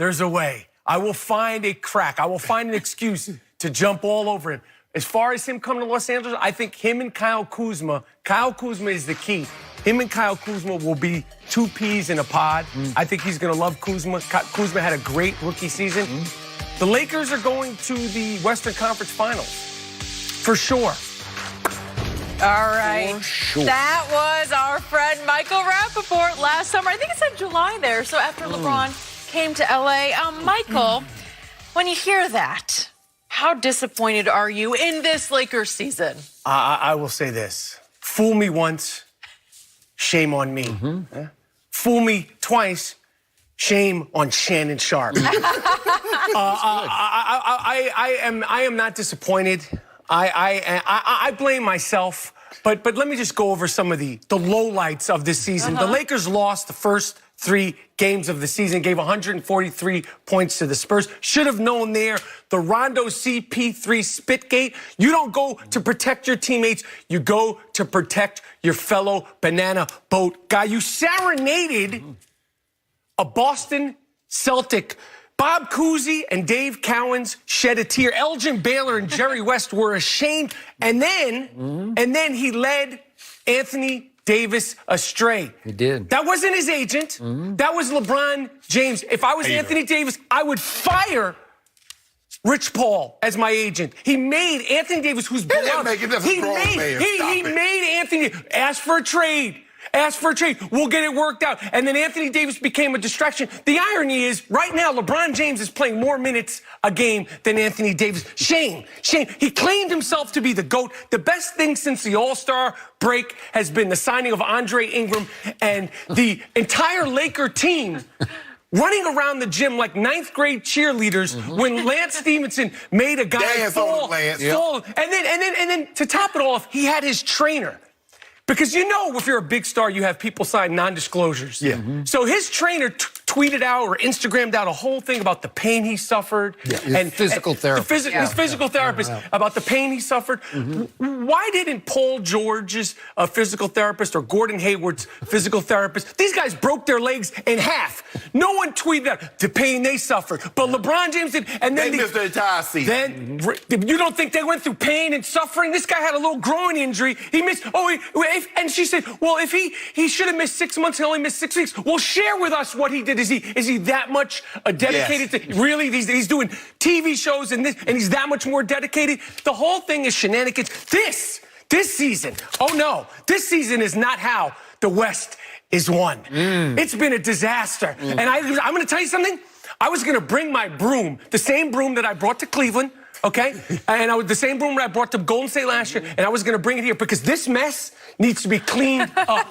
there's a way. I will find a crack. I will find an excuse to jump all over him. As far as him coming to Los Angeles, I think him and Kyle Kuzma is the key. Him and Kyle Kuzma will be two peas in a pod. I think he's going to love Kuzma. Kuzma had a great rookie season. The Lakers are going to the Western Conference Finals. For sure. All right. For sure. That was our friend Michael Rapaport last summer. I think it said July there. So after LeBron came to L.A. Michael, when you hear that, how disappointed are you in this Lakers season? I will say this. Fool me once, shame on me. Fool me twice, shame on Shannon Sharp. I am not disappointed. I blame myself, but let me just go over some of the lowlights of this season. The Lakers lost the first 3 games of the season, gave 143 points to the Spurs. Should have known there, the Rondo CP3 spitgate. You don't go to protect your teammates, you go to protect your fellow banana boat guy. You serenaded a Boston Celtic. Bob Cousy and Dave Cowens shed a tear. Elgin Baylor and Jerry West were ashamed. And then he led Anthony Davis astray. He did. That wasn't his agent. That was LeBron James. If I was Anthony Davis, I would fire Rich Paul as my agent. He made Anthony Davis, who's beloved. He made Anthony ask for a trade. Ask for a trade. We'll get it worked out. And then Anthony Davis became a distraction. The irony is, right now, LeBron James is playing more minutes a game than Anthony Davis. Shame. Shame. He claimed himself to be the GOAT. The best thing since the All-Star break has been the signing of Andre Ingram and the entire Laker team running around the gym like 9th grade cheerleaders when Lance Stevenson made a guy fall. And then to top it all off, he had his trainer. Because you know, if you're a big star, you have people sign non-disclosures. So his trainer tweeted out or Instagrammed out a whole thing about the pain he suffered. And physical therapist. His physical therapist about the pain he suffered. Why didn't Paul George's physical therapist or Gordon Hayward's physical therapist? These guys broke their legs in half. No one tweeted out the pain they suffered. But LeBron James did. And then they missed the entire season. Then you don't think they went through pain and suffering? This guy had a little groin injury. He missed. And she said, well, if he should have missed 6 months, he only missed 6 weeks. Well, share with us what he did. Is he that much dedicated to really? He's doing TV shows and he's that much more dedicated. The whole thing is shenanigans. This season, oh no, this season is not how the West is won. It's been a disaster. And I'm going to tell you something. I was going to bring my broom, the same broom that I brought to Cleveland. Okay? And the same broom that I brought to Golden State last year, and I was going to bring it here because this mess needs to be cleaned up.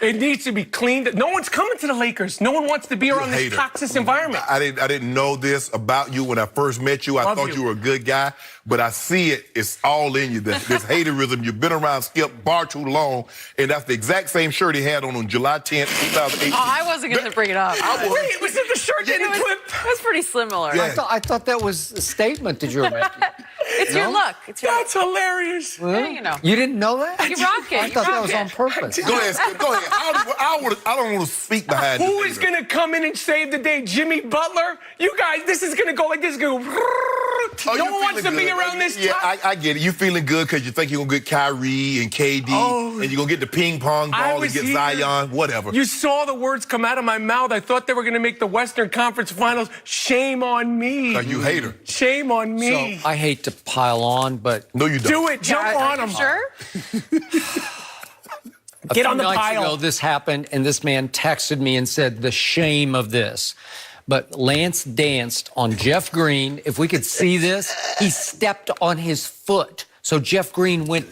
It needs to be cleaned. No one's coming to the Lakers. No one wants to be around this toxic environment. I didn't know this about you when I first met you. I thought you were a good guy, but I see it. It's all in you, this haterism. You've been around Skip bar too long, and that's the exact same shirt he had on July 10th, 2018. Oh, I wasn't going to bring it up. Wait, was it the shirt in the clip? It was pretty similar. Yeah. I thought that was a statement that you were making. It's your look. That's hilarious. Yeah, you know. You didn't know that? You rock it. I thought that was on purpose. Go ahead, Skip. Go ahead. I don't want to speak behind you. Who is going to come in and save the day? Jimmy Butler? You guys, this is going to go like this. No one wants to be around this. Yeah, I get it. You feeling good because you think you're going to get Kyrie and KD, and you're going to get the ping pong ball and get Zion, whatever. You saw the words come out of my mouth. I thought they were going to make the Western Conference Finals. Shame on me. You hater. Shame on me. So I hate to pile on, but... No, you don't. Do it. Jump on them. Sure? Get on the pile. A few nights ago, this happened, and this man texted me and said, the shame of this. But Lance danced on Jeff Green. If we could see this, he stepped on his foot. So Jeff Green went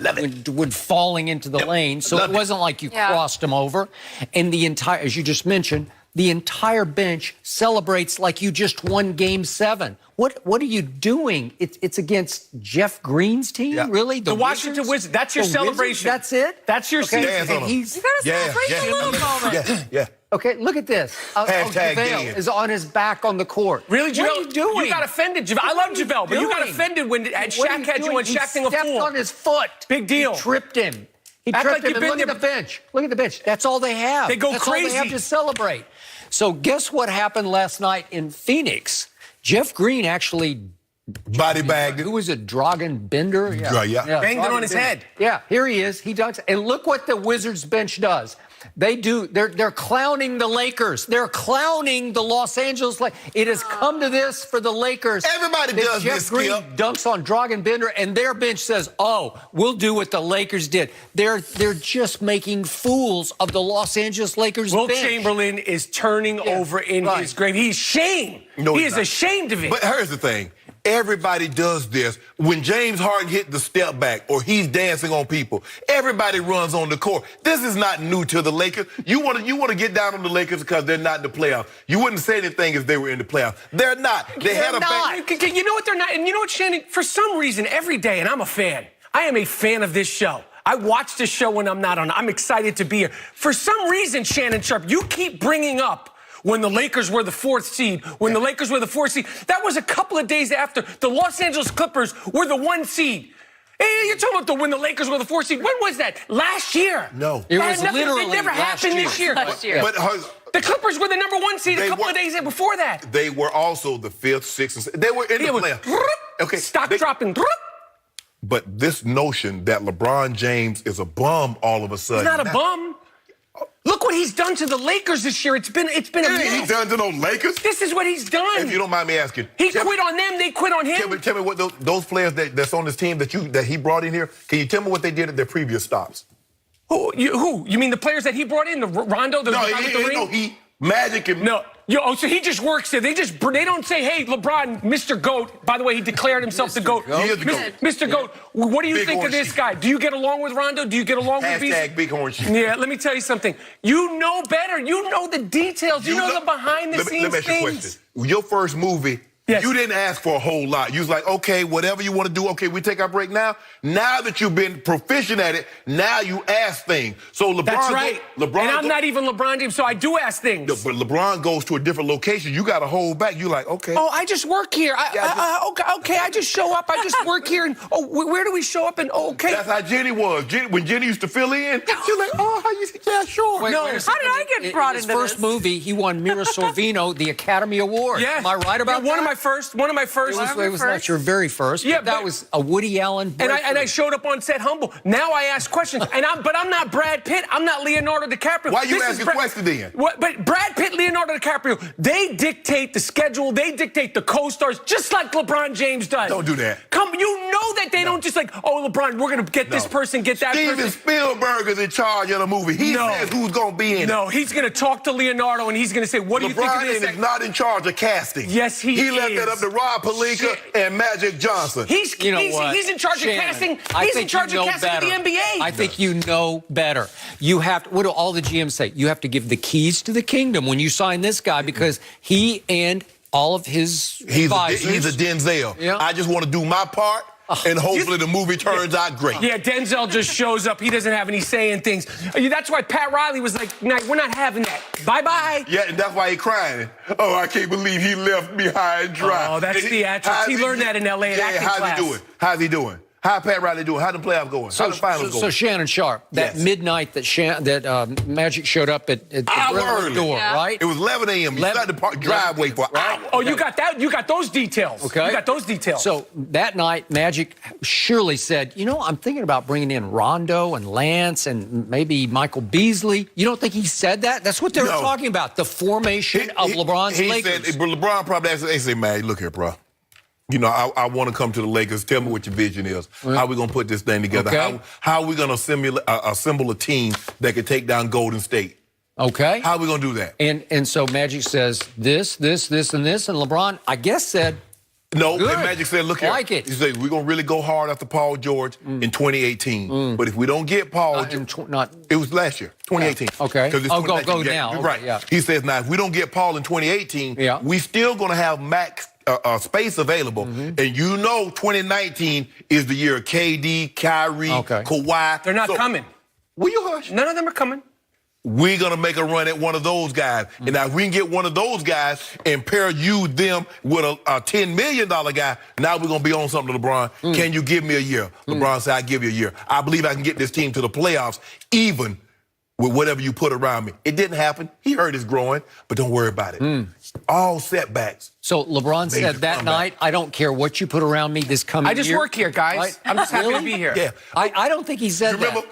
falling into the lane. So it wasn't like you crossed him over. And the entire, as you just mentioned, the entire bench celebrates like you just won Game 7. What are you doing? It's against Jeff Green's team, really? The Washington Wizards. That's your celebration. That's it? That's your season. You got to celebrate a little moment. Okay, look at this. JaVale is on his back on the court. Really, JaVale? What are you doing? You got offended. I love JaVale, but you got offended when Shaq had you on Shaq thing a fool. He stepped on his foot. Big deal. He tripped him. He tripped him. And look at the bench. Look at the bench. That's all they have. They go That's crazy. All they have to celebrate. So guess what happened last night in Phoenix? Jeff Green actually body bagged. Who was it? Dragan Bender? Yeah. Banged it on his head. Yeah, here he is. He dunks. And look what the Wizards bench does. They're clowning the Lakers. They're clowning the Los Angeles Lakers. It has come to this for the Lakers. Everybody does Jeff this, Green Skip. dunks on Dragan Bender, and their bench says, "Oh, we'll do what the Lakers did." They're just making fools of the Los Angeles Lakers Will bench. Chamberlain is turning over in his grave. He's ashamed. No, he he's is not. ashamed of it. But here's the thing. Everybody does this. When James Harden hit the step back or he's dancing on people, everybody runs on the court. This is not new to the Lakers. You want to get down on the Lakers because they're not in the playoffs. You wouldn't say anything if they were in the playoffs. They're not. They had a not. You know what they're not? And you know what, Shannon? For some reason, every day, and I'm a fan. I am a fan of this show. I watch this show when I'm not on. I'm excited to be here. For some reason, Shannon Sharp, you keep bringing up when the Lakers were the 4th seed, That was a couple of days after the Los Angeles Clippers were the 1 seed. Hey, you're talking about when the Lakers were the 4th seed. When was that? Last year. No. It was literally It never last happened year. this year. Last year. But The Clippers were the number 1 seed a couple of days before that. They were also the 5th, 6th, and 7th. They were in the playoffs. Okay. Stock dropping. But this notion that LeBron James is a bum all of a sudden. He's not a bum. Look what he's done to the Lakers this year. It's been a He's mess. done to those Lakers. This is what he's done. If you don't mind me asking, He quit on them. They quit on him. Tell me what those players that's on this team that he brought in here. Can you tell me what they did at their previous stops? Who? You mean the players that he brought in? The Rondo? The guy with the ring? Magic and So he just works there. They don't say, hey, LeBron, Mr. GOAT. By the way, he declared himself the GOAT. He is the GOAT. Mr. GOAT, what do you Big think of horn this sheet. guy? Do you get along with Rondo? Do you get along with Hashtag Big Horn Sheet. Yeah, let me tell you something. You know better. You know the details. You know the behind-the-scenes Let me ask you a things. question. Your first movie, Yes. you didn't ask for a whole lot. You was like, okay, whatever you want to do. Okay, we take our break now. Now that you've been proficient at it, now you ask things. So LeBron, That's right. And I'm not even LeBron James, so I do ask things. But LeBron goes to a different location. You got to hold back. You like, okay. Oh, I just work here. Okay, I just show up. I just work here. And where do we show up? And okay. That's how Jenny was. When Jenny used to fill in, she was like, oh, how you? Yeah, sure. Wait, No. wait a How second. did I get brought in his into first this? movie, he won Mira Sorvino the Academy Award. Yeah. Am I right about that? One of my first. It was not your very first. Yeah, but that but- was a Woody Allen. And I breakthrough. showed up on set humble. Now I ask questions. But I'm not Brad Pitt. I'm not Leonardo DiCaprio. Why you This is asking Brad- questions then? But Brad Pitt, Leonardo DiCaprio, they dictate the schedule. They dictate the co-stars, just like LeBron James does. Don't do that. You know that they don't just like, oh, LeBron, we're going to get this person, get that Steven person. Spielberg is in charge of the movie. He says who's going to be in it. No, he's going to talk to Leonardo, and he's going to say, what do you think of LeBron this? is not in charge of casting. Yes, he He left is. that up to Rob Pelinka Shit. and Magic Johnson. He's in charge Shannon, of casting. I He's think in charge you of know casting better. for the NBA. I think you know better. You have to, what do all the GMs say? You have to give the keys to the kingdom when you sign this guy because he and all of his advisors. He's a Denzel. Yeah. I just want to do my part, and hopefully the movie turns out great. Yeah, Denzel just shows up. He doesn't have any say in things. That's why Pat Riley was like, nah, we're not having that. Bye-bye. Yeah, and that's why he's crying. Oh, I can't believe he left me high and dry. Oh, that's theatrics. He learned that in L.A. at acting how's class. he doing? How's he doing? How Pat Riley doing? How the playoffs going? How the finals going? So Shannon Sharp, that Yes. midnight that Magic showed up at the Hour Brentwood early. door, Yeah. right? It was 11 a.m. You started the driveway for an hour. Oh, you got that? You got those details. Okay. You got those details. So that night, Magic surely said, I'm thinking about bringing in Rondo and Lance and maybe Michael Beasley. You don't think he said that? That's what they were No. talking about, the formation of LeBron's Lakers. Said, LeBron probably asked, he said, man, look here, bro. I want to come to the Lakers. Tell me what your vision is. How we going to put this thing together? Okay. How are we going to assemble a team that can take down Golden State? Okay. How are we going to do that? And so Magic says this, and this, and LeBron, I guess, said, No, Good. and Magic said, look here. Like it. He said, we're going to really go hard after Paul George in 2018. But if we don't get Paul it was last year, 2018. Yeah. Okay. 'Cause it's Oh, go 2019. now. You're Okay, right. yeah. He says, now, if we don't get Paul in 2018, Yeah. we still going to have max space available. And 2019 is the year of KD, Kyrie, Okay. Kawhi. They're not coming. Will you hush? None of them are coming. We're going to make a run at one of those guys. And now if we can get one of those guys and pair them with a $10 million guy, now we're going to be on something to LeBron. Can you give me a year? LeBron said, I'll give you a year. I believe I can get this team to the playoffs even with whatever you put around me. It didn't happen. He hurt his groin, but don't worry about it. All setbacks. So LeBron said that night, I don't care what you put around me this coming year. I just work here, guys. Right? I'm just happy to be here. Yeah. I don't think he said You remember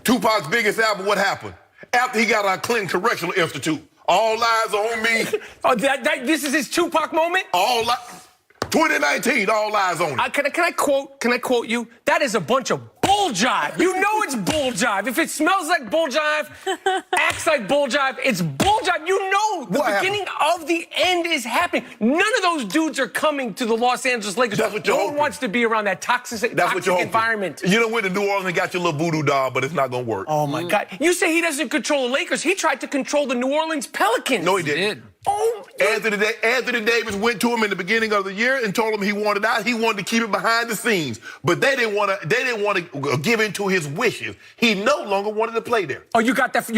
Tupac's biggest album, what happened? After he got out of Clinton Correctional Institute. All eyes on me. Oh, this is his Tupac moment? 2019, all eyes on me. Can I quote you? That is a bunch of bull jive. You know it's bull jive. If it smells like bull jive, acts like bull jive, it's bull jive. You know the beginning of the end is happening. None of those dudes are coming to the Los Angeles Lakers. That's what you're No one wants to be around that toxic environment. You done went to New Orleans and got your little voodoo doll, but it's not going to work. Oh, my God. You say he doesn't control the Lakers. He tried to control the New Orleans Pelicans. No, he didn't. Oh, Anthony Davis went to him in the beginning of the year and told him he wanted out. He wanted to keep it behind the scenes, but they didn't want to give in to his wishes. He no longer wanted to play there. Oh, you got that.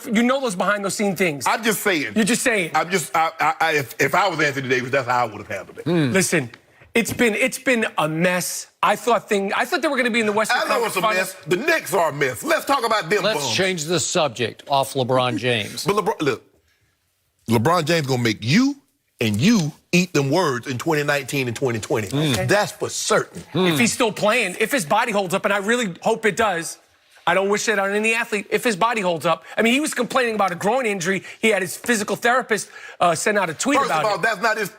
You know those behind the scene things. I'm just saying. You're just saying. If I was Anthony Davis, that's how I would have handled it. Listen, it's been a mess. I thought they were going to be in the Western Conference Finals. I know it's a mess. The Knicks are a mess. Let's talk about them. Let's change the subject off LeBron James. But LeBron James gonna make you and you eat them words in 2019 and 2020. Okay. That's for certain. If he's still playing, if his body holds up, and I really hope it does. I don't wish that on any athlete. If his body holds up, I mean, he was complaining about a groin injury. He had his physical therapist send out a tweet about it. First of all,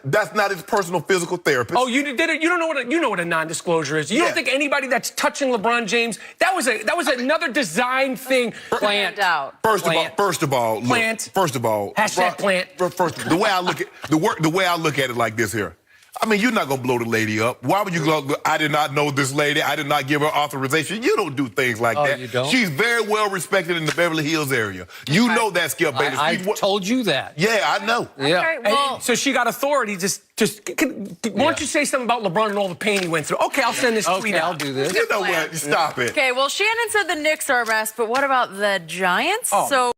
that's not his personal physical therapist. Oh, you did it. You don't know what a non-disclosure is. You don't think anybody that's touching LeBron James that was another design thing. Plant out. First of all, Hashtag plant. The way I look at it like this here. I mean, you're not going to blow the lady up. Why would you go, I did not know this lady. I did not give her authorization. You don't do things like that. You don't? She's very well respected in the Beverly Hills area. You know that, Skip Bayless. I told you that. Yeah, I know. Yeah. Okay, well, So she got authority. Why don't you say something about LeBron and all the pain he went through? Okay, I'll send this tweet out. I'll do this. You know what? Stop it. okay, well, Shannon said the Knicks are a mess, but what about the Giants? Oh. So